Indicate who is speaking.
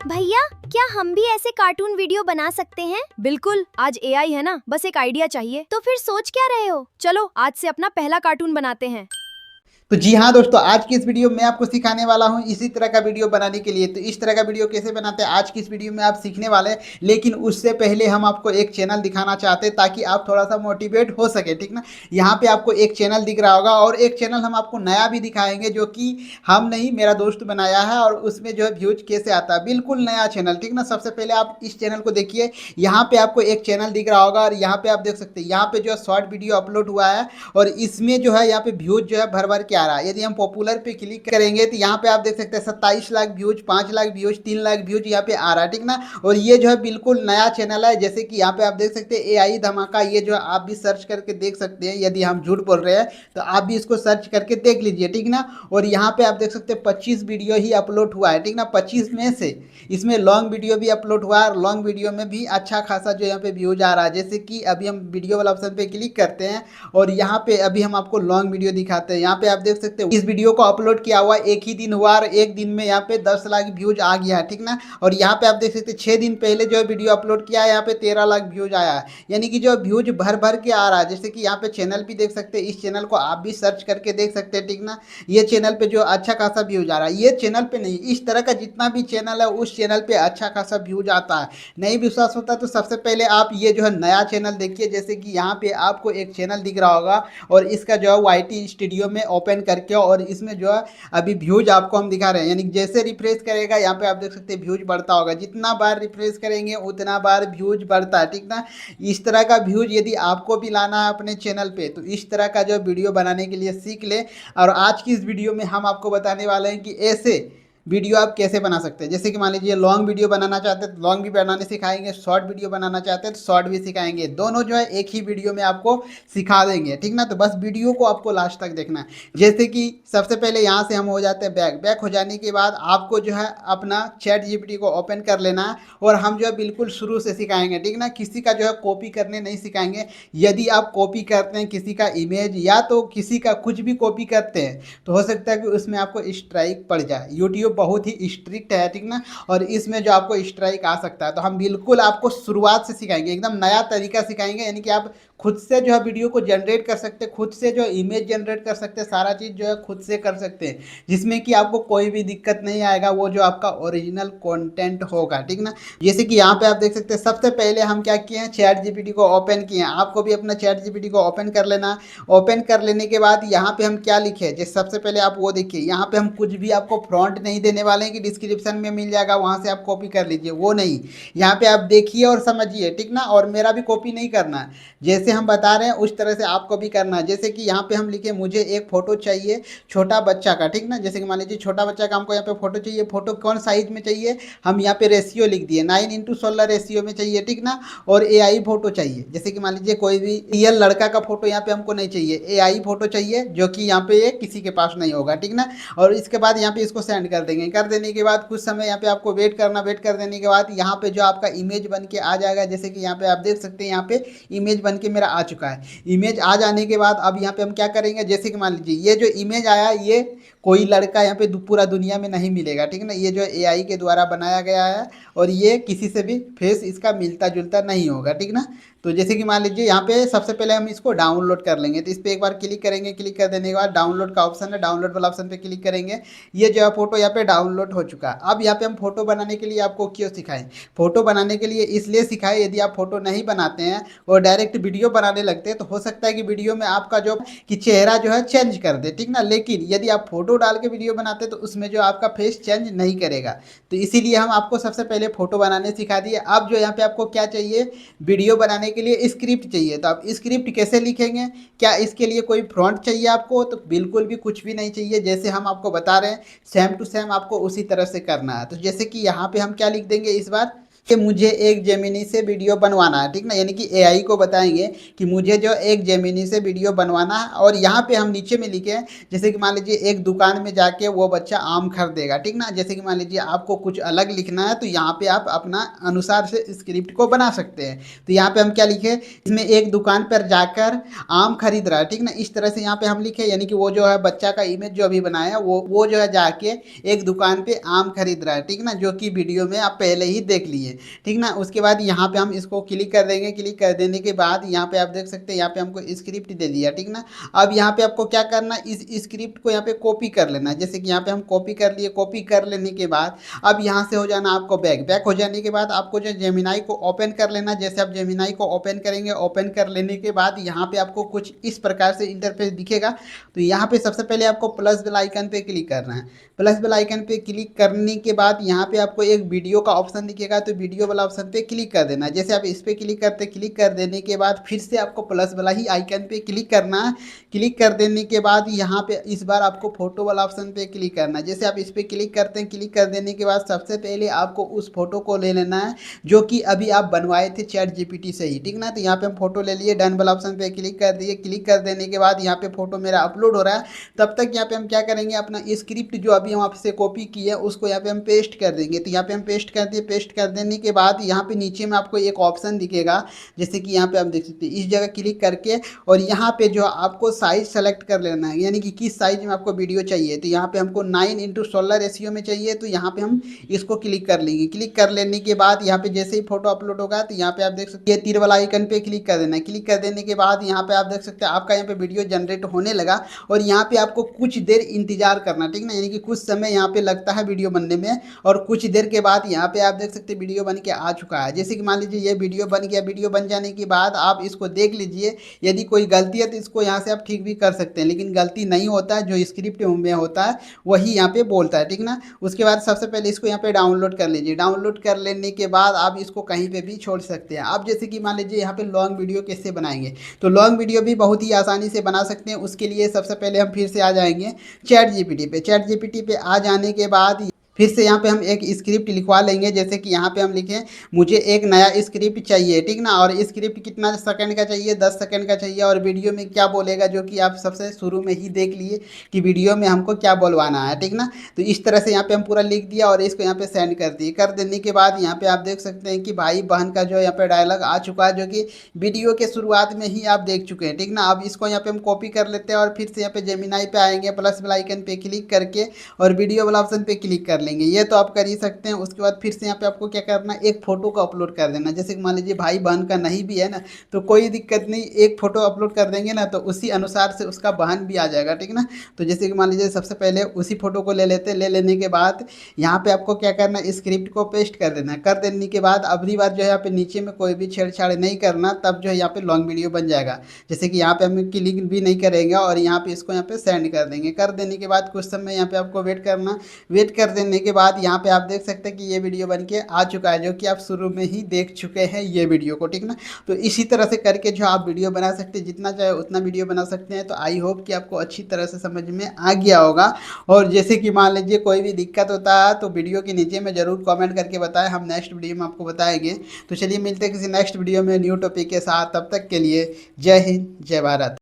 Speaker 1: भैया, क्या हम भी ऐसे कार्टून वीडियो बना सकते हैं? बिल्कुल, आज एआई है ना, बस एक आइडिया चाहिए। तो फिर सोच क्या रहे हो? चलो आज से अपना पहला कार्टून बनाते हैं।
Speaker 2: तो जी हाँ दोस्तों, आज की इस वीडियो में आपको सिखाने वाला हूँ इसी तरह का वीडियो बनाने के लिए। तो इस तरह का वीडियो कैसे बनाते हैं आज की इस वीडियो में आप सीखने वाले हैं। लेकिन उससे पहले हम आपको एक चैनल दिखाना चाहते हैं ताकि आप थोड़ा सा मोटिवेट हो सके, ठीक ना। यहाँ पे आपको एक चैनल दिख रहा होगा और एक चैनल हम आपको नया भी दिखाएंगे जो कि हम नहीं, मेरा दोस्त बनाया है और उसमें जो है व्यूज कैसे आता है, बिल्कुल नया चैनल, ठीक ना। सबसे पहले आप इस चैनल को देखिए। यहाँ पे आपको एक चैनल दिख रहा होगा और यहाँ पे आप देख सकते हैं, यहाँ पे जो है शॉर्ट वीडियो अपलोड हुआ है और इसमें जो है यहाँ पे व्यूज जो है भर भर के आ रहा है। यदि हम पॉपुलर पे क्लिक करेंगे तो यहाँ पे आप देख सकते हैं 27 lakh views, 5 lakh views, 3 lakh views यहाँ पे आ रहा है, ठीक ना। और ये जो है बिल्कुल नया चैनल है। जैसे कि यहाँ पे आप देख सकते हैं एआई धमाका, ये जो है आप भी सर्च करके देख सकते हैं। यदि हम झूठ बोल रहे हैं तो आप भी इसको सर्च करके देख लीजिए, ठीक ना। और यहाँ पे आप देख सकते हैं 25 वीडियो ही अपलोड हुआ है, ठीक ना। 25 में से इसमें लॉन्ग वीडियो भी अपलोड हुआ है और लॉन्ग वीडियो में भी अच्छा खासा जो यहाँ पे व्यूज आ रहा है। जैसे कि अभी हम वीडियो वाला ऑप्शन पे क्लिक करते हैं और यहाँ पे अभी हम आपको लॉन्ग वीडियो दिखाते हैं। यहाँ पे आप देख सकते हो इस वीडियो को अपलोड किया हुआ एक ही दिन हुआ और एक दिन में यहाँ पे 10 लाख व्यूज आ गया है, ठीक ना। और यहाँ पे आप देख सकते हैं 6 दिन पहले जो वीडियो अपलोड किया है यहाँ पे 13 लाख व्यूज आया है। यानी कि जो व्यूज भर भर के आ रहा है। जैसे कि यहाँ पे चैनल भी देख सकते हैं, इस चैनल को आप भी सर्च करके देख सकते हैं, ठीक ना। ये चैनल पे जो अच्छा खासा व्यूज आ रहा है, ये चैनल पे नहीं, इस तरह का जितना भी चैनल है उस चैनल पे अच्छा खासा व्यूज आता है। नहीं विश्वास होता तो सबसे पहले आप ये जो है नया चैनल देखिए। जैसे कि यहाँ पे आपको एक चैनल दिख रहा होगा और इसका जो है वाईटी स्टूडियो में ओपन करके और इसमें जो है अभी व्यूज आपको हम दिखा रहे हैं। यानी जैसे रिफ्रेश करेगा यहाँ पे आप देख सकते हैं व्यूज बढ़ता होगा। जितना बार रिफ्रेश करेंगे उतना बार व्यूज बढ़ता है, ठीक ना। इस तरह का व्यूज यदि आपको भी लाना है अपने चैनल पे तो इस तरह का जो वीडियो बनाने के लिए सीख ले। और आज की इस वीडियो में हम आपको बताने वाले हैं कि ऐसे वीडियो आप कैसे बना सकते हैं। जैसे कि मान लीजिए लॉन्ग वीडियो बनाना चाहते हैं तो लॉन्ग भी बनाने सिखाएंगे, शॉर्ट वीडियो बनाना चाहते हैं तो शॉर्ट भी सिखाएंगे। दोनों जो है एक ही वीडियो में आपको सिखा देंगे, ठीक ना। तो बस वीडियो को आपको लास्ट तक देखना है। जैसे कि सबसे पहले यहाँ से हम हो जाते हैं बैक हो जाने के बाद आपको जो है अपना चैट जीपीटी को ओपन कर लेना है और हम जो है बिल्कुल शुरू से सिखाएंगे, ठीक ना। किसी का जो है कॉपी करने नहीं सिखाएंगे। यदि आप कॉपी करते हैं किसी का इमेज या तो किसी का कुछ भी कॉपी करते हैं तो हो सकता है कि उसमें आपको स्ट्राइक पड़ जाए। यूट्यूब बहुत ही स्ट्रिक्ट है, ठीक ना। और इसमें जो आपको स्ट्राइक आ सकता है। तो हम बिल्कुल आपको शुरुआत से सिखाएंगे, एकदम नया तरीका सिखाएंगे। यानी कि आप खुद से जो है वीडियो को जनरेट कर सकते हैं, खुद से जो इमेज जनरेट कर सकते हैं, सारा चीज़ जो है खुद से कर सकते हैं, जिसमें कि आपको कोई भी दिक्कत नहीं आएगा। वो जो आपका ओरिजिनल कंटेंट होगा, ठीक ना। जैसे कि यहाँ पे आप देख सकते हैं सबसे पहले हम क्या किए हैं, चैट जीपीटी को ओपन किए हैं। आपको भी अपना चैट जीपीटी को ओपन कर लेना। ओपन कर लेने के बाद यहाँ पे हम क्या लिखे, जैसे सबसे पहले आप वो देखिए, यहाँ पे हम कुछ भी आपको फ्रॉन्ट नहीं देने वाले हैं कि डिस्क्रिप्शन में मिल जाएगा वहाँ से आप कॉपी कर लीजिए, वो नहीं। यहाँ पे आप देखिए और समझिए, ठीक ना। और मेरा भी कॉपी नहीं करना है, जैसे हम बता रहे हैं उस तरह से आपको भी करना है। जैसे कि यहाँ पे हम लिखे मुझे एक फ़ोटो चाहिए छोटा बच्चा का, ठीक ना। जैसे कि मान लीजिए छोटा बच्चा का हमको यहाँ पे फ़ोटो चाहिए। फ़ोटो कौन साइज़ में चाहिए, हम यहाँ पे रेशियो लिख दिए 9:16 रेशियो में चाहिए, ठीक ना। और एआई फ़ोटो चाहिए। जैसे कि मान लीजिए कोई भी रियल लड़का का फ़ोटो यहाँ पे हमको नहीं चाहिए, एआई फ़ोटो चाहिए जो कि यहाँ पे किसी के पास नहीं होगा, ठीक ना। और इसके बाद यहाँ पे इसको सेंड कर देंगे। कर देने के बाद कुछ समय यहाँ पे आपको वेट करना। वेट कर देने के बाद यहाँ पे जो आपका इमेज बन के आ जाएगा। जैसे कि यहाँ पे आप देख सकते हैं, यहाँ पे इमेज बन के मेरा आ चुका है। इमेज आ जाने के बाद अब यहाँ पे हम क्या करेंगे, जैसे कि मान लीजिए ये जो इमेज आया, ये कोई लड़का यहाँ पे पूरा दुनिया में नहीं मिलेगा, ठीक ना। ये जो एआई के द्वारा बनाया गया है और ये किसी से भी फेस इसका मिलता जुलता नहीं होगा, ठीक ना। तो जैसे कि मान लीजिए यहाँ पे सबसे पहले हम इसको डाउनलोड कर लेंगे। तो इस पर एक बार क्लिक करेंगे। क्लिक कर देने के बाद डाउनलोड का ऑप्शन है, डाउनलोड वाला ऑप्शन पे क्लिक करेंगे। ये जो है फोटो यहाँ पे डाउनलोड हो चुका है। अब यहाँ पे हम फोटो बनाने के लिए आपको क्यों सिखाएं, फोटो बनाने के लिए इसलिए सिखाएं, यदि आप फोटो नहीं बनाते हैं और डायरेक्ट वीडियो बनाने लगते हैं तो हो सकता है कि वीडियो में आपका जो कि चेहरा जो है चेंज कर दे, ठीक ना। लेकिन यदि आप फोटो डाल के वीडियो बनाते हैं तो उसमें जो आपका फेस चेंज नहीं करेगा। तो इसीलिए हम आपको सबसे पहले फोटो बनाने सिखा दिए। अब जो यहाँ पे आपको क्या चाहिए, वीडियो बनाने के लिए स्क्रिप्ट चाहिए। तो आप स्क्रिप्ट कैसे लिखेंगे, क्या इसके लिए कोई फ्रॉन्ट चाहिए आपको, तो बिल्कुल भी कुछ भी नहीं चाहिए। जैसे हम आपको बता रहे हैं सेम टू सेम आपको उसी तरह से करना है। तो जैसे कि यहाँ पे हम क्या लिख देंगे इस बार, कि मुझे एक जेमिनी से वीडियो बनवाना है, ठीक ना, यानी कि एआई को बताएंगे कि मुझे जो एक जेमिनी से वीडियो बनवाना है। और यहाँ पे हम नीचे में लिखे जैसे कि मान लीजिए एक दुकान में जाके वो बच्चा आम खरीदेगा, ठीक ना। जैसे कि मान लीजिए आपको कुछ अलग लिखना है तो यहाँ पे आप अपना अनुसार से स्क्रिप्ट को बना सकते हैं। तो यहाँ पे हम क्या लिखे, इसमें एक दुकान पर जाकर आम खरीद रहा है, ठीक ना, इस तरह से यहाँ पे हम लिखे, यानी कि वो जो है बच्चा का इमेज जो अभी बनाया वो जो है जाके एक दुकान पे आम खरीद रहा है, ठीक ना, जो कि वीडियो में आप पहले ही देख लिए, ठीक ना। उसके बाद यहाँ पे हम इसको क्लिक कर देंगे। क्लिक कर देने के बाद यहाँ पे आप देख सकते हैं यहाँ पे हमको स्क्रिप्ट दे दिया, ठीक ना। अब यहाँ पे आपको क्या करना है, इस स्क्रिप्ट को यहाँ पे कॉपी कर लेना है। जैसे कि यहाँ पे हम कॉपी कर लिए। कॉपी कर लेने के बाद अब यहाँ से हो जाना आपको बैक हो जाने के बाद आपको जो जेमिनाई को ओपन कर लेना। जैसे आप जेमिनाई को ओपन करेंगे, ओपन कर लेने के बाद यहाँ पे आपको कुछ इस प्रकार से इंटरफेस दिखेगा। तो यहाँ पे सबसे पहले आपको प्लस बेल आइकन पे क्लिक करना है। प्लस बेल आइकन पे क्लिक करने के बाद यहाँ पे आपको एक वीडियो का ऑप्शन दिखेगा, तो वीडियो वाला ऑप्शन पे क्लिक कर देना है। जैसे आप इस पे क्लिक करते, क्लिक कर देने के बाद फिर से आपको प्लस वाला ही आइकन पे क्लिक करना है। क्लिक कर देने के बाद यहाँ पे इस बार आपको फोटो वाला ऑप्शन पे क्लिक करना है। जैसे आप इस पे क्लिक करते हैं, क्लिक कर देने के बाद सबसे पहले आपको उस फोटो को ले लेना है जो कि अभी आप बनवाए थे चैट जीपीटी से ही, ठीक ना। तो यहाँ पे हम फोटो ले लिए, डन वाला ऑप्शन पे क्लिक कर दिए। क्लिक कर देने के बाद यहाँ पे फोटो मेरा अपलोड हो रहा है। तब तक यहाँ पे हम क्या करेंगे, अपना स्क्रिप्ट जो अभी हम आपसे कॉपी किए उसको यहाँ पे हम पेस्ट कर देंगे। तो यहाँ पे हम पेस्ट कर दिए। पेस्ट कर देने के बाद यहाँ पे नीचे में आपको एक ऑप्शन दिखेगा, जैसे कि यहाँ पे आप देख सकते हैं, इस जगह क्लिक करके और यहाँ पे जो आपको साइज सेलेक्ट कर लेना है, यानी कि किस साइज में आपको वीडियो चाहिए। तो यहाँ पे हमको 9:16 रेशियो में चाहिए, तो यहाँ पे हम इसको क्लिक कर लेंगे। क्लिक कर लेने के बाद यहाँ पे जैसे ही फोटो अपलोड होगा तो यहाँ पे आप देख सकते हैं तीर वाला आइकन पे क्लिक कर देना है। क्लिक कर देने के बाद यहाँ पे आप देख सकते हैं आपका यहाँ पे वीडियो जनरेट होने लगा। और यहाँ पे आपको कुछ देर इंतजार करना, ठीक ना, यानी कि कुछ समय यहाँ पे लगता है वीडियो बनने में। और कुछ देर के बाद यहाँ पे आप देख सकते हैं वीडियो बन के आ चुका है। जैसे कि मान लीजिए ये वीडियो बन गया। वीडियो बन जाने के बाद आप इसको देख लीजिए, यदि कोई गलती है तो इसको यहाँ से आप ठीक भी कर सकते हैं, लेकिन गलती नहीं होता है, जो स्क्रिप्ट में होता है वही यहाँ पे बोलता है, ठीक ना। उसके बाद सबसे पहले इसको यहाँ पे डाउनलोड कर लीजिए। डाउनलोड कर लेने के बाद आप इसको कहीं पे भी छोड़ सकते हैं। आप जैसे कि मान लीजिए यहाँ पे लॉन्ग वीडियो कैसे बनाएंगे, तो लॉन्ग वीडियो भी बहुत ही आसानी से बना सकते हैं। उसके लिए सबसे पहले हम फिर से आ जाएंगे चैट जीपीटी पे। चैट जीपीटी पे आ जाने के बाद फिर से यहाँ पे हम एक स्क्रिप्ट लिखवा लेंगे। जैसे कि यहाँ पे हम लिखें मुझे एक नया स्क्रिप्ट चाहिए, ठीक ना। और स्क्रिप्ट कितना सेकंड का चाहिए, 10 सेकंड का चाहिए। और वीडियो में क्या बोलेगा, जो कि आप सबसे शुरू में ही देख लिए कि वीडियो में हमको क्या बोलवाना है, ठीक ना। तो इस तरह से यहाँ पे हम पूरा लिख दिया और इसको यहाँ पे सेंड कर दिए। कर देने के बाद यहाँ पे आप देख सकते हैं कि भाई बहन का जो यहाँ पे डायलॉग आ चुका है, जो कि वीडियो के शुरुआत में ही आप देख चुके हैं, ठीक ना। अब इसको यहाँ पे हम कॉपी कर लेते हैं और फिर से यहाँ पे जेमिनाई पे आएंगे, प्लस वाला आइकन पे क्लिक करके और वीडियो वाला ऑप्शन पे क्लिक कर लेंगे। ये तो आप कर ही सकते हैं। उसके बाद फिर से यहाँ पे आपको क्या करना है, एक फोटो को अपलोड कर देना। जैसे कि मान लीजिए भाई बहन का नहीं भी है ना, तो कोई दिक्कत नहीं, एक फोटो अपलोड कर देंगे ना तो उसी अनुसार से उसका बहन भी आ जाएगा, ठीक ना। तो जैसे कि मान लीजिए सबसे पहले उसी फोटो को ले लेते, ले लेने के बाद यहाँ पे आपको क्या करना है, स्क्रिप्ट को पेस्ट कर देना। कर देने के बाद अगली बार जो है यहाँ पे नीचे में कोई भी छेड़छाड़ नहीं करना, तब जो है यहाँ पे लॉन्ग वीडियो बन जाएगा। जैसे कि यहाँ पे हम क्लिक भी नहीं करेंगे और यहाँ पे इसको यहाँ पे सेंड कर देंगे। कर देने के बाद कुछ समय यहाँ पे आपको वेट करना। वेट कर देने के बाद यहाँ पे आप देख सकते हैं कि ये वीडियो बन के आ चुका है, जो कि आप शुरू में ही देख चुके हैं ये वीडियो को, ठीक ना। तो इसी तरह से करके जो आप वीडियो बना सकते हैं, जितना चाहे उतना वीडियो बना सकते हैं। तो आई होप कि आपको अच्छी तरह से समझ में आ गया होगा। और जैसे कि मान लीजिए कोई भी दिक्कत होता है तो वीडियो के नीचे में ज़रूर कमेंट करके बताएं, हम नेक्स्ट वीडियो में आपको बताएंगे। तो चलिए मिलते हैं किसी नेक्स्ट वीडियो में न्यू टॉपिक के साथ। तब तक के लिए जय हिंद, जय भारत।